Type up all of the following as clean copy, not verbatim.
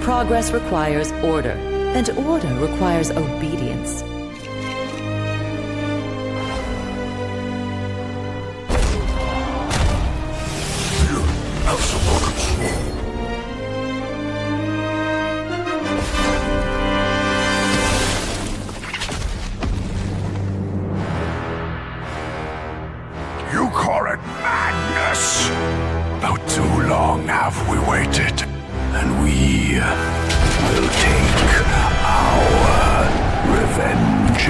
Progress requires order, and order requires obedience. Have some more control. You call it madness? About too long have we waited, and we will take our revenge.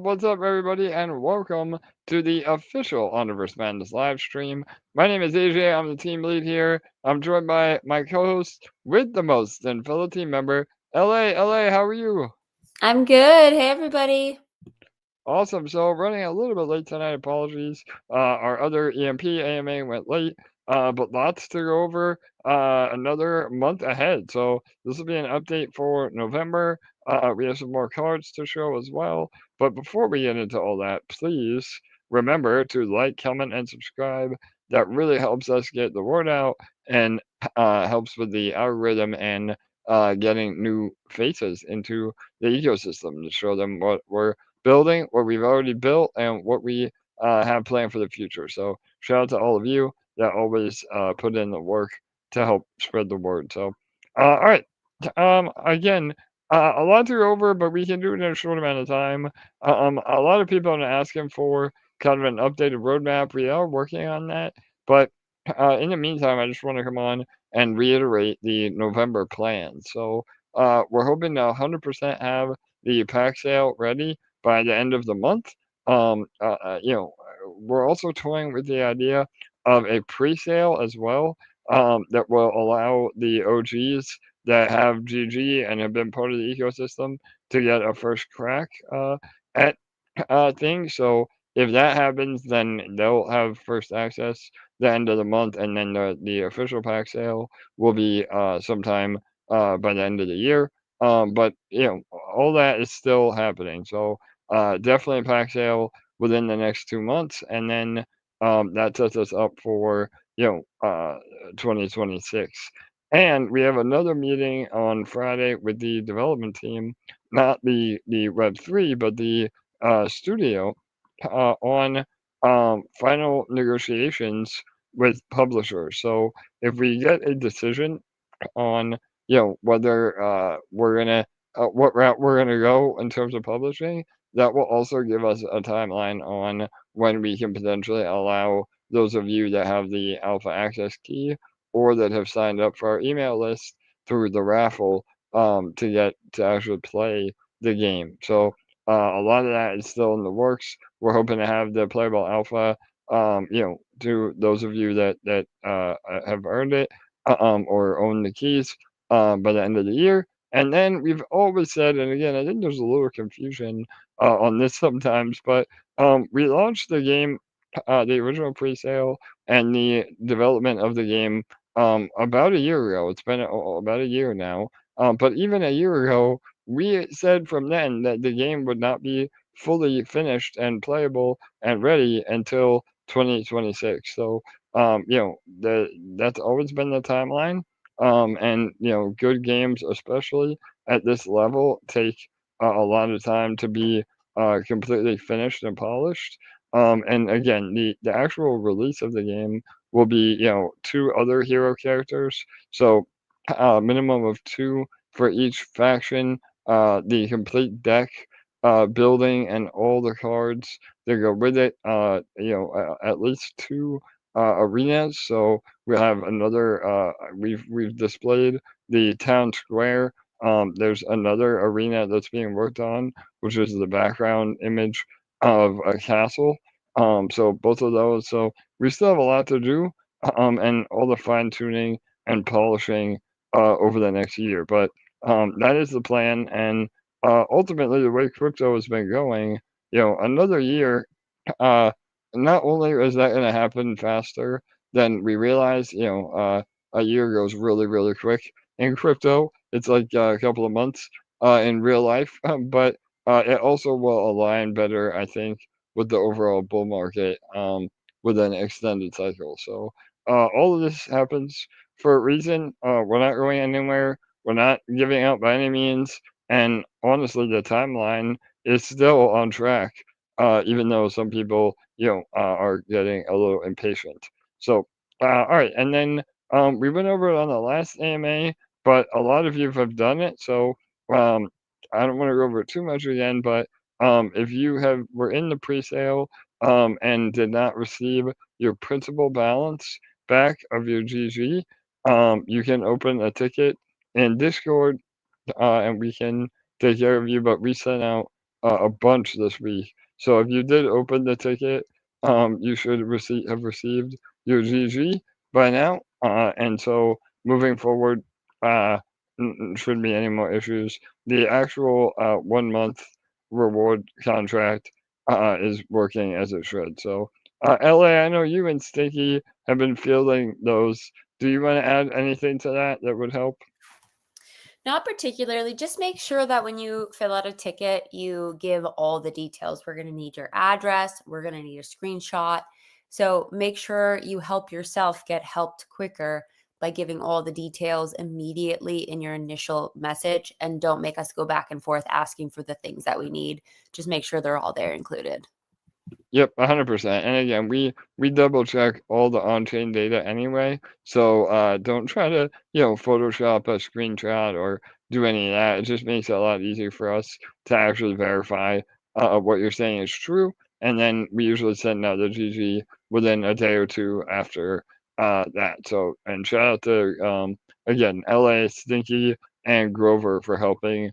What's up, everybody, and welcome to the official Omniverse Madness live stream. My name is AJ, I'm the team lead here. I'm joined by my co-host with the most and fellow team member, LA, how are you? I'm good. Hey, everybody. Awesome, so running a little bit late tonight, apologies. Our other EMP AMA went late, but lots to go over another month ahead. So this will be an update for November. We have some more cards to show as well. But before we get into all that, please remember to like, comment, and subscribe. That really helps us get the word out and helps with the algorithm and getting new faces into the ecosystem to show them what we're building, what we've already built, and what we have planned for the future. So shout out to all of you that always put in the work to help spread the word. So, all right. Again, a lot to go over, but we can do it in a short amount of time. A lot of people are asking for kind of an updated roadmap. We are working on that, but in the meantime, I just want to come on and reiterate the November plan. So we're hoping to 100% have the pack sale ready by the end of the month. We're also toying with the idea of a pre-sale as well that will allow the OGs that have GG and have been part of the ecosystem to get a first crack at things. So if that happens, then they'll have first access the end of the month, and then the official pack sale will be sometime by the end of the year. But all that is still happening. So definitely a pack sale within the next 2 months, and then that sets us up for 2026. And we have another meeting on Friday with the development team, not the Web3, but the studio on final negotiations with publishers. So if we get a decision on whether we're gonna what route we're gonna go in terms of publishing, that will also give us a timeline on when we can potentially allow those of you that have the alpha access key or that have signed up for our email list through the raffle to get to actually play the game. So a lot of that is still in the works. We're hoping to have the playable alpha, to those of you that have earned it or own the keys by the end of the year. And then we've always said, and again, I think there's a little confusion on this sometimes, but we launched the game, the original pre-sale and the development of the game about a year ago. It's been about a year now. But even a year ago, we said from then that the game would not be fully finished and playable and ready until 2026. So, that's always been the timeline. And good games, especially at this level, take a lot of time to be completely finished and polished. And again, the actual release of the game will be 2 other hero characters, so minimum of 2 for each faction. The complete deck building and all the cards that go with it. At least 2 arenas. So we have another. We've displayed the town square. There's another arena that's being worked on, which is the background image of a castle. So both of those. So we still have a lot to do, and all the fine tuning and polishing over the next year. But that is the plan, and ultimately the way crypto has been going, another year. Not only is that going to happen faster than we realize, a year goes really, really quick in crypto. It's like a couple of months in real life, but it also will align better, I think, with the overall bull market with an extended cycle. So all of this happens for a reason. We're not going anywhere. We're not giving out by any means. And honestly, the timeline is still on track, even though some people, are getting a little impatient. So, all right. And then we went over it on the last AMA, but a lot of you have done it. So um, I don't want to go over it too much again, but if you were in the pre-sale and did not receive your principal balance back of your GG, you can open a ticket in Discord and we can take care of you. But we sent out a bunch this week, so if you did open the ticket, you should have received your GG by now. And so moving forward, shouldn't be any more issues. The actual 1 month reward contract is working as it should. So, LA, I know you and Stinky have been fielding those. Do you want to add anything to that would help? Not particularly. Just make sure that when you fill out a ticket, you give all the details. We're going to need your address. We're going to need a screenshot. So make sure you help yourself get helped quicker by giving all the details immediately in your initial message. And don't make us go back and forth asking for the things that we need. Just make sure they're all there included. Yep, 100%. And again, we double check all the on-chain data anyway, so don't try to Photoshop a screenshot or do any of that. It just makes it a lot easier for us to actually verify what you're saying is true, and then we usually send out the GG within a day or two after that. So, and shout out to again LA, Stinky, and Grover for helping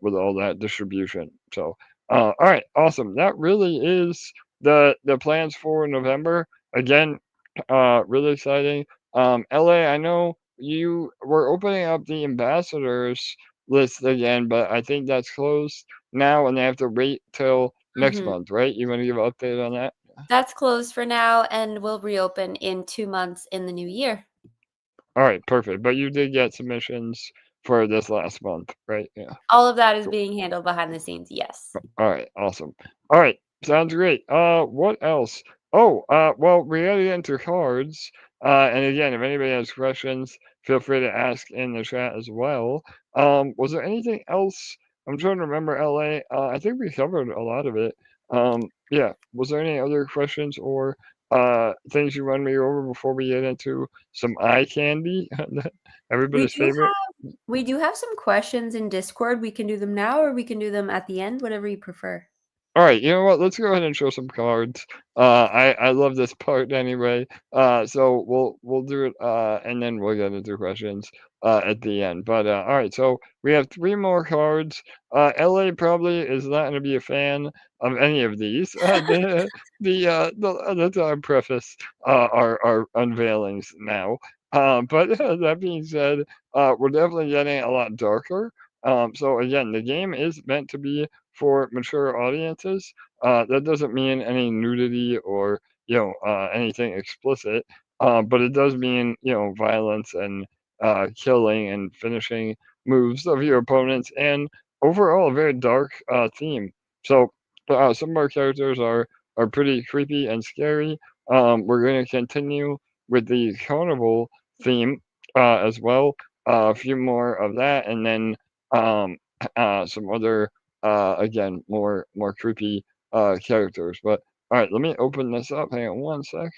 with all that distribution. So. All right, awesome. That really is the plans for November. Again, really exciting. LA, I know you were opening up the ambassadors list again, but I think that's closed now, and they have to wait till next Mhm. month, right? You want to give an update on that? That's closed for now and will reopen in 2 months in the new year. All right, perfect. But you did get submissions for this last month, right? Yeah. All of that is being handled behind the scenes. Yes. All right, awesome. All right, sounds great. What else? Oh, well, we gotta get into cards. And again, if anybody has questions, feel free to ask in the chat as well. Was there anything else? I'm trying to remember LA. I think we covered a lot of it. Yeah. Was there any other questions or things you want me over before we get into some eye candy? We Everybody's do favorite. we do have some questions in Discord. We can do them now or we can do them at the end, whatever you prefer. All right, you know what? Let's go ahead and show some cards. I love this part anyway. So we'll do it, and then we'll get into questions at the end. But all right, so we have three more cards. LA probably is not going to be a fan of any of these. That's our preface our unveilings now. But that being said, we're definitely getting a lot darker. So again, the game is meant to be for mature audiences. That doesn't mean any nudity or anything explicit, but it does mean violence and killing and finishing moves of your opponents, and overall a very dark theme. So some of our characters are pretty creepy and scary. We're going to continue with the carnival theme as well. A few more of that, and then um, some other again, more creepy characters. But all right, let me open this up. Hang on one sec.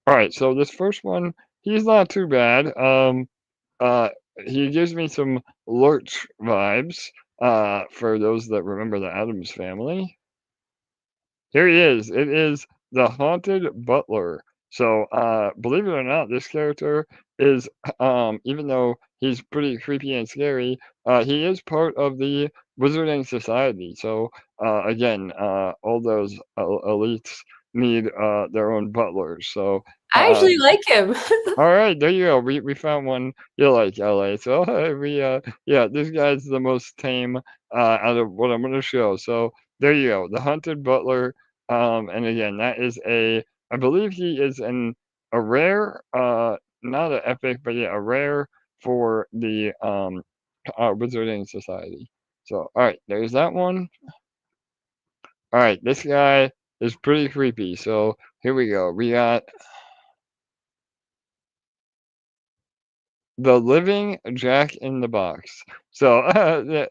All right, so this first one, he's not too bad. Uh, he gives me some Lurch vibes. For those that remember the Adams Family. Here he is. It is the Haunted Butler. So, believe it or not, this character is, even though he's pretty creepy and scary, he is part of the Wizarding Society. So, again, all those elites need their own butlers. So, I uh, actually like him. all right, there you go. We found one you like, LA. So yeah, this guy's the most tame out of what I'm gonna show. So there you go, the Hunted Butler. And again, that is a I believe he is a rare, not an epic, but yeah, a rare for the Wizarding Society. So, all right, there's that one. All right, this guy is pretty creepy. So here we go. We got the living Jack in the Box. So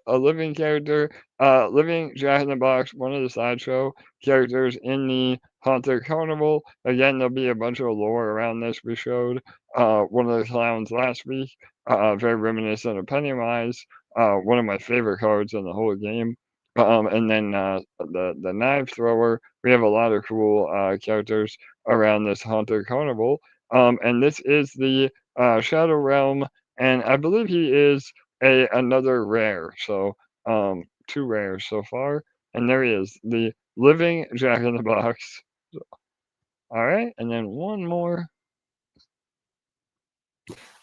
a living character, living Jack in the Box, one of the sideshow characters in the Haunted Carnival. Again, there'll be a bunch of lore around this. We showed one of the clowns last week, very reminiscent of Pennywise, one of my favorite cards in the whole game. And then the knife thrower. We have a lot of cool characters around this Haunted Carnival. And this is the Shadow Realm, and I believe he is another rare. So two rares so far, and there he is, the living Jack in the Box. All right, and then one more.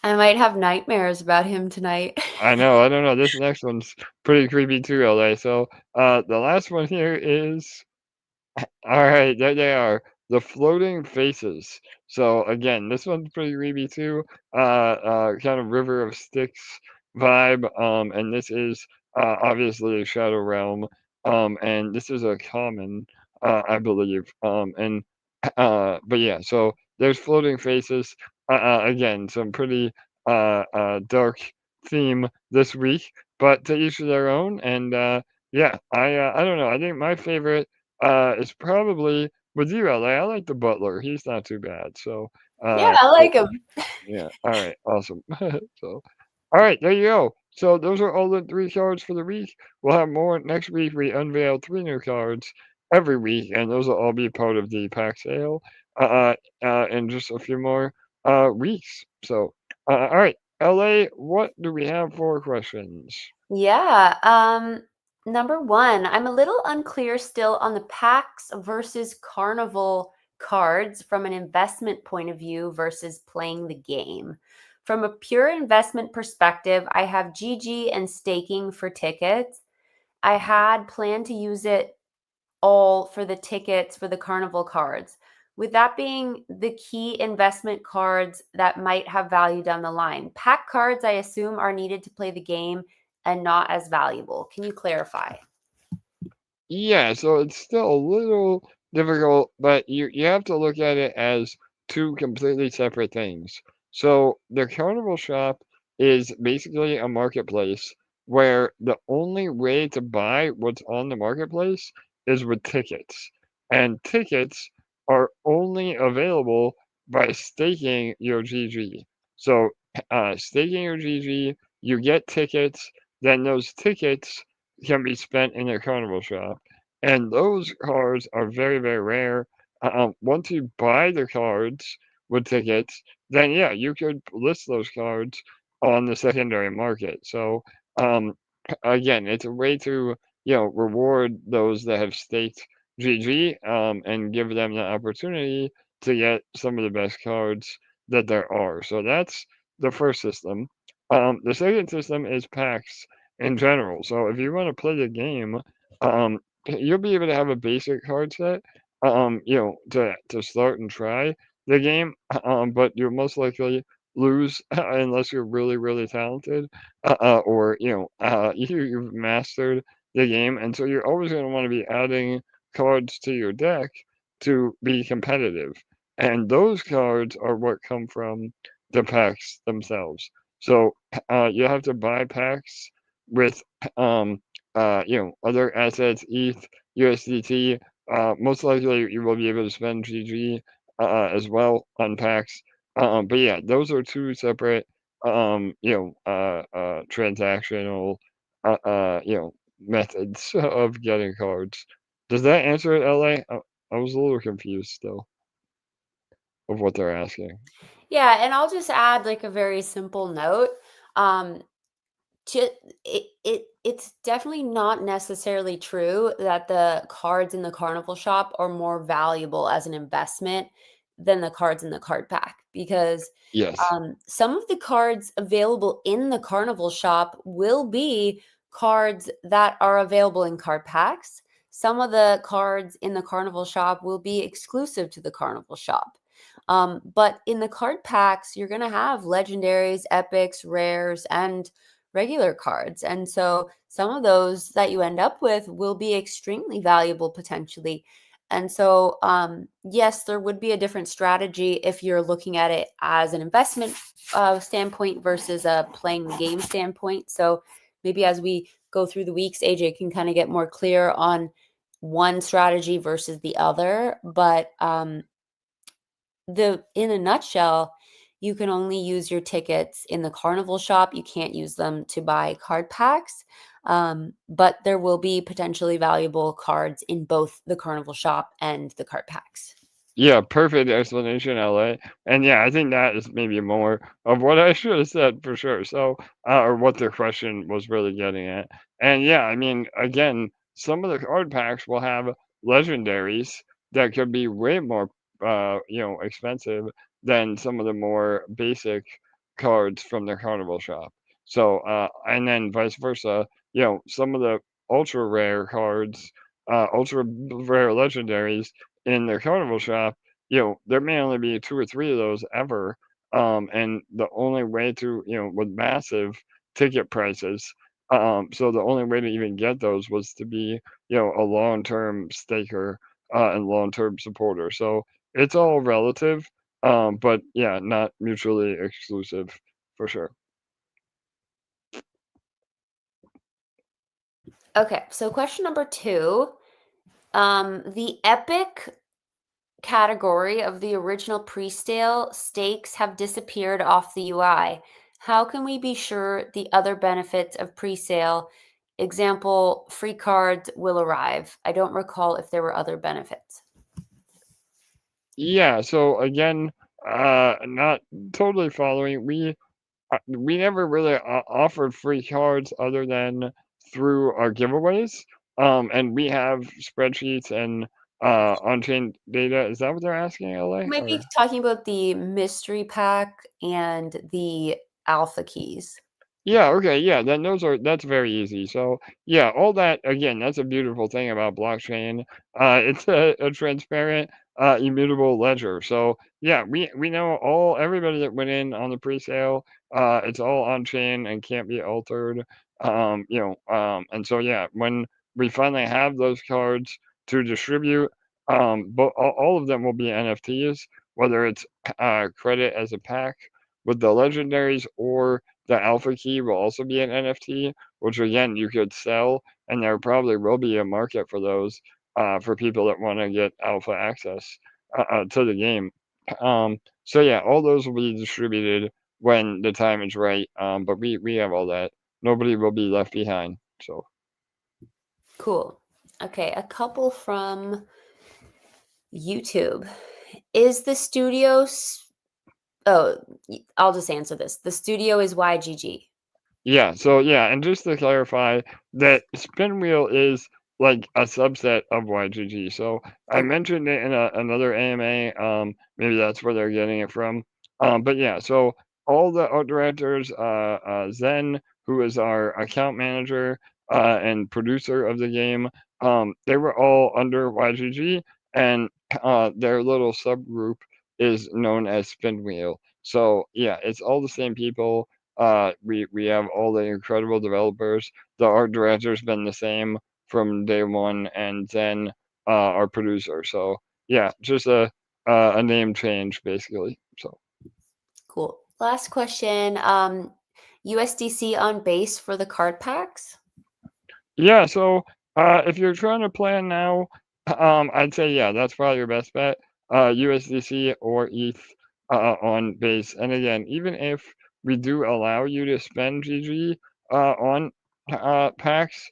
I might have nightmares about him tonight. I know, I don't know. This next one's pretty creepy too, LA. So the last one here is all right, there they are, the floating faces. So again, this one's pretty creepy too. Kind of River of Styx vibe. And this is obviously a Shadow Realm. And this is a common, I believe. But yeah, so there's floating faces. Again, some pretty dark theme this week, but to each of their own. And yeah, I don't know. I think my favorite it's probably with you, LA. I like the butler. He's not too bad. So, Yeah, I like him. yeah. All right. Awesome. So, all right. There you go. So those are all the 3 cards for the week. We'll have more next week. We unveil 3 new cards every week, and those will all be part of the pack sale in just a few more weeks. So, all right, LA. What do we have for questions? Yeah. Number one, I'm a little unclear still on the PAX versus Carnival cards from an investment point of view versus playing the game. From a pure investment perspective, I have GG and staking for tickets. I had planned to use it all for the tickets for the Carnival cards. With that being the key investment cards that might have value down the line, pack cards, I assume, are needed to play the game and not as valuable. Can you clarify? Yeah, so it's still a little difficult, but you have to look at it as 2 completely separate things. So the Carnival shop is basically a marketplace where the only way to buy what's on the marketplace is with tickets. And tickets are only available by staking your GG. So staking your GG, you get tickets, then those tickets can be spent in the Carnival shop. And those cards are very, very rare. Once you buy the cards with tickets, then yeah, you could list those cards on the secondary market. So again, it's a way to reward those that have staked GG and give them the opportunity to get some of the best cards that there are. So that's the first system. The second system is packs in general. So if you want to play the game, um, you'll be able to have a basic card set, to start and try the game, but you'll most likely lose unless you're really, really talented, or you've mastered the game, and so you're always going to want to be adding cards to your deck to be competitive, and those cards are what come from the packs themselves. So you have to buy packs with other assets, ETH, USDT. Most likely you will be able to spend GG as well on packs. But yeah, those are 2 separate, transactional, methods of getting cards. Does that answer it, LA? I was a little confused still of what they're asking. Yeah, and I'll just add like a very simple note. Um, to it's definitely not necessarily true that the cards in the Carnival shop are more valuable as an investment than the cards in the card pack, because Yes. some of the cards available in the Carnival shop will be cards that are available in card packs. some of the cards in the Carnival shop will be exclusive to the Carnival shop. But in the card packs, you're going to have legendaries, epics, rares, and regular cards. And so some of those that you end up with will be extremely valuable potentially. And so, yes, there would be a different strategy if you're looking at it as an investment standpoint versus a playing the game standpoint. So maybe as we go through the weeks, AJ can kind of get more clear on one strategy versus the other. But in a nutshell, you can only use your tickets in the Carnival shop. You can't use them to buy card packs. But there will be potentially valuable cards in both the Carnival shop and the card packs. Yeah, perfect explanation, LA. And yeah, I think that is maybe more of what I should have said for sure. So, or what the question was really getting at. And yeah, I mean, again, some of the card packs will have legendaries that could be way more, expensive than some of the more basic cards from the Carnival shop. So, and then vice versa, some of the ultra rare cards, ultra rare legendaries in the Carnival shop, there may only be 2 or 3 of those ever, and the only way to, with massive ticket prices, so the only way to even get those was to be, a long-term staker, and long-term supporter. So it's all relative, but yeah, not mutually exclusive for sure. Okay, so question number 2. The epic category of the original pre-sale stakes have disappeared off the UI. How can we be sure the other benefits of pre-sale, example, free cards, will arrive? I don't recall if there were other benefits. Yeah, so again, not totally following. We never really offered free cards other than through our giveaways. And we have spreadsheets and on-chain data. Is that what they're asking, LA? You might be Or talking about the mystery pack and the alpha keys. yeah, okay, yeah, then that's very easy. So yeah, all that again, that's a beautiful thing about blockchain. It's a transparent, immutable ledger. So yeah, we know everybody that went in on the pre-sale. It's all on chain and can't be altered. And so yeah, when we finally have those cards to distribute, but all of them will be NFTs, whether it's credit as a pack with the legendaries or the alpha key will also be an NFT, which again you could sell, and there probably will be a market for those for people that want to get alpha access to the game. So yeah, all those will be distributed when the time is right. But we have all that. Nobody will be left behind. So Cool. Okay, a couple from YouTube. Is the studio Oh, I'll just answer this. The studio is YGG. yeah, so yeah, and just to clarify, that spin wheel is like a subset of YGG. So I Okay. mentioned it in another AMA. Maybe that's where they're getting it from. But yeah, so all the art directors, Zen, who is our account manager and producer of the game, they were all under YGG, and their little subgroup is known as Spin Wheel. So yeah, it's all the same people. We have all the incredible developers. The art director's been the same from day one, and then our producer. So yeah, just a name change basically. So Cool. Last question. USDC on base for the card packs? yeah, so if you're trying to plan now, I'd say yeah, that's probably your best bet. USDC or ETH on base. And again, even if we do allow you to spend GG on packs,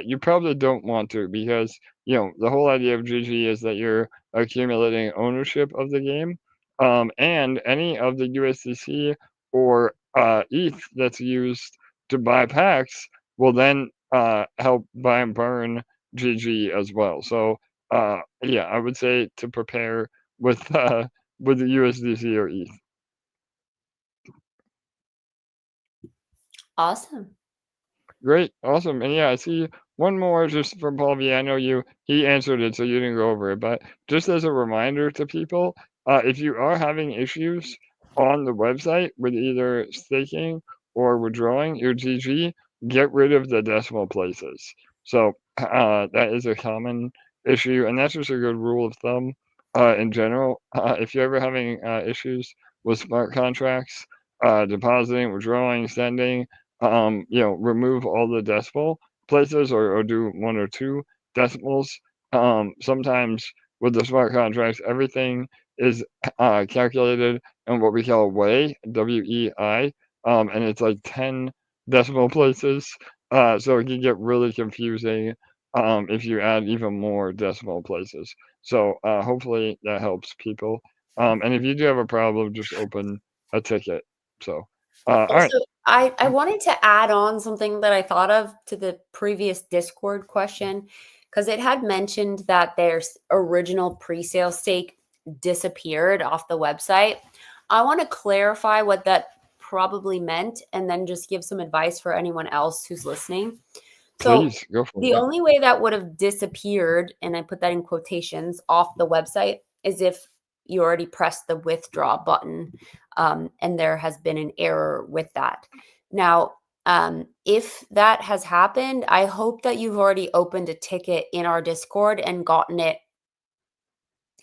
you probably don't want to because the whole idea of GG is that you're accumulating ownership of the game, and any of the USDC or ETH that's used to buy packs will then help buy and burn GG as well. So yeah, I would say to prepare with with the USDC or ETH. Awesome. Great, awesome, and yeah, I see one more just from Paul V. I know he answered it, so you didn't go over it, but just as a reminder to people, if you are having issues on the website with either staking or withdrawing your GG, get rid of the decimal places. So that is a common issue, and that's just a good rule of thumb in general. If you're ever having issues with smart contracts, depositing, withdrawing, sending, remove all the decimal places or do one or two decimals. Sometimes with the smart contracts, everything is calculated in what we call WEI, WEI, and it's like 10 decimal places. So it can get really confusing if you add even more decimal places. So hopefully that helps people. And if you do have a problem, just open a ticket. So, all right. Also, I wanted to add on something that I thought of to the previous Discord question, because it had mentioned that their original pre-sale stake disappeared off the website. I want to clarify what that probably meant and then just give some advice for anyone else who's listening. So Please go for the it. only way that would have disappeared, and I put that in quotations, off the website is if you already pressed the withdraw button, and there has been an error with that. Now, if that has happened, I hope that you've already opened a ticket in our Discord and gotten it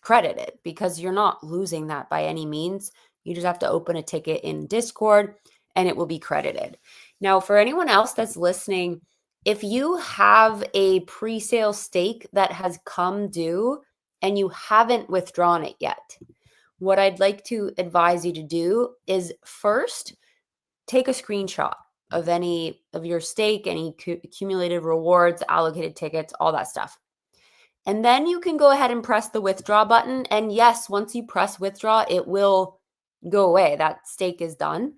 credited, because you're not losing that by any means. You just have to open a ticket in Discord and it will be credited. Now, for anyone else that's listening, if you have a pre-sale stake that has come due and you haven't withdrawn it yet, what I'd like to advise you to do is first take a screenshot of any of your stake, any accumulated rewards, allocated tickets, all that stuff. And then you can go ahead and press the withdraw button. And yes, once you press withdraw, it will go away. That stake is done.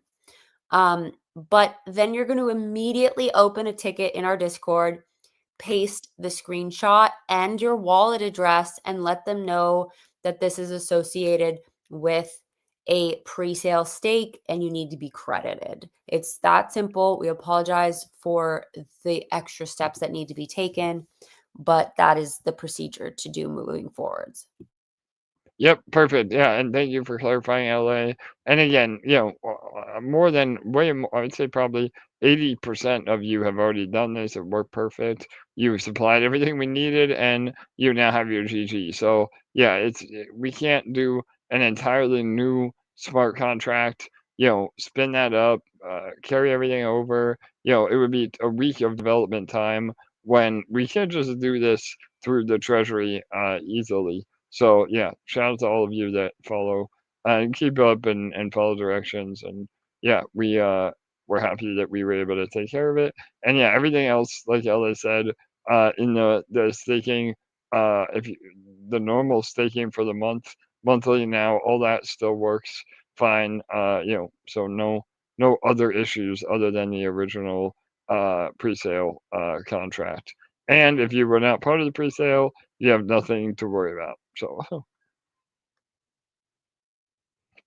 But then you're going to immediately open a ticket in our Discord, paste the screenshot and your wallet address, and let them know that this is associated with a pre-sale stake and you need to be credited. It's that simple. We apologize for the extra steps that need to be taken, but that is the procedure to do moving forwards. Yep, perfect. Yeah, and thank you for clarifying LA. And again, more than way more, I would say probably 80% of you have already done this. It worked perfect. You supplied everything we needed, and you now have your GG. So yeah, we can't do an entirely new smart contract. Spin that up, carry everything over. It would be a week of development time when we can't just do this through the treasury easily. So yeah, shout out to all of you that follow and keep up and follow directions. And yeah, we're happy that we were able to take care of it. And yeah, everything else, like Ella said, in the staking, if you, the normal staking for the monthly now, all that still works fine. So no other issues other than the original pre-sale contract. And if you were not part of the pre-sale, you have nothing to worry about. So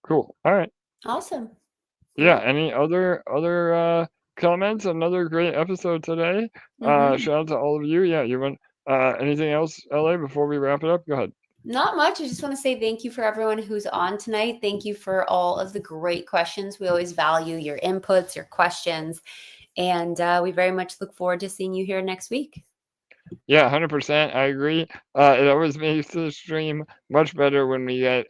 cool. All right. Awesome. Yeah. Any other comments? Another great episode today. Mhm. Shout out to all of you. Yeah. You want anything else, LA, before we wrap it up? Go ahead. Not much. I just want to say thank you for everyone who's on tonight. Thank you for all of the great questions. We always value your inputs, your questions, and we very much look forward to seeing you here next week. Yeah, 100%. I agree. It always makes the stream much better when we get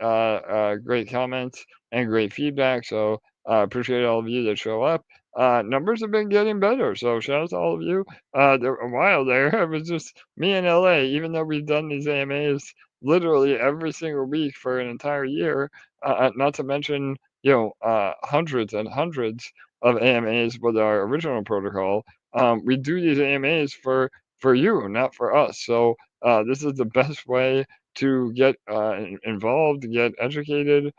great comments and great feedback. So appreciate all of you that show up. Numbers have been getting better. So shout out to all of you. A while there, it was just me and LA, even though we've done these AMAs literally every single week for an entire year, not to mention, hundreds and hundreds of AMAs with our original protocol. We do these AMAs for you, not for us. So this is the best way to get involved, get educated,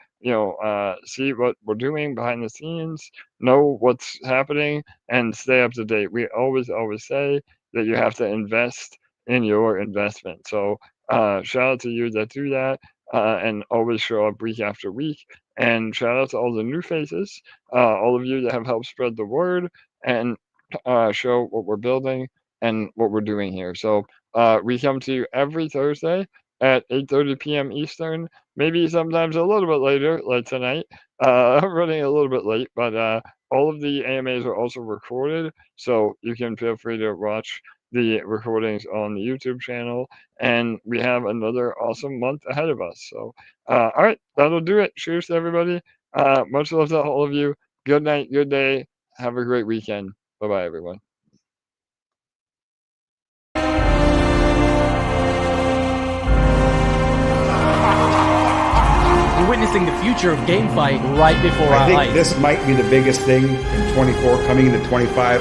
see what we're doing behind the scenes, know what's happening, and stay up to date. We always say that you have to invest in your investment. So shout out to you that do that and always show up week after week. And shout out to all the new faces, all of you that have helped spread the word and show what we're building. and what we're doing here. So we come to you every Thursday at 8:30 p.m. Eastern, maybe sometimes a little bit later, like tonight. I'm running a little bit late, but all of the AMAs are also recorded, so you can feel free to watch the recordings on the YouTube channel. And we have another awesome month ahead of us. So, all right, that'll do it. Cheers to everybody. Much love to all of you. Good night, good day. Have a great weekend. Bye-bye, everyone. We're witnessing the future of GameFi right before our eyes. I think this might be the biggest thing in 24, coming into 25.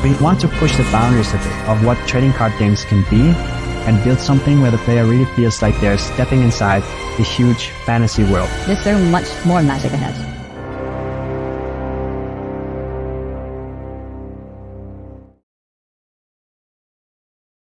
We want to push the boundaries a bit of what trading card games can be and build something where the player really feels like they're stepping inside a huge fantasy world. There's so much more magic ahead.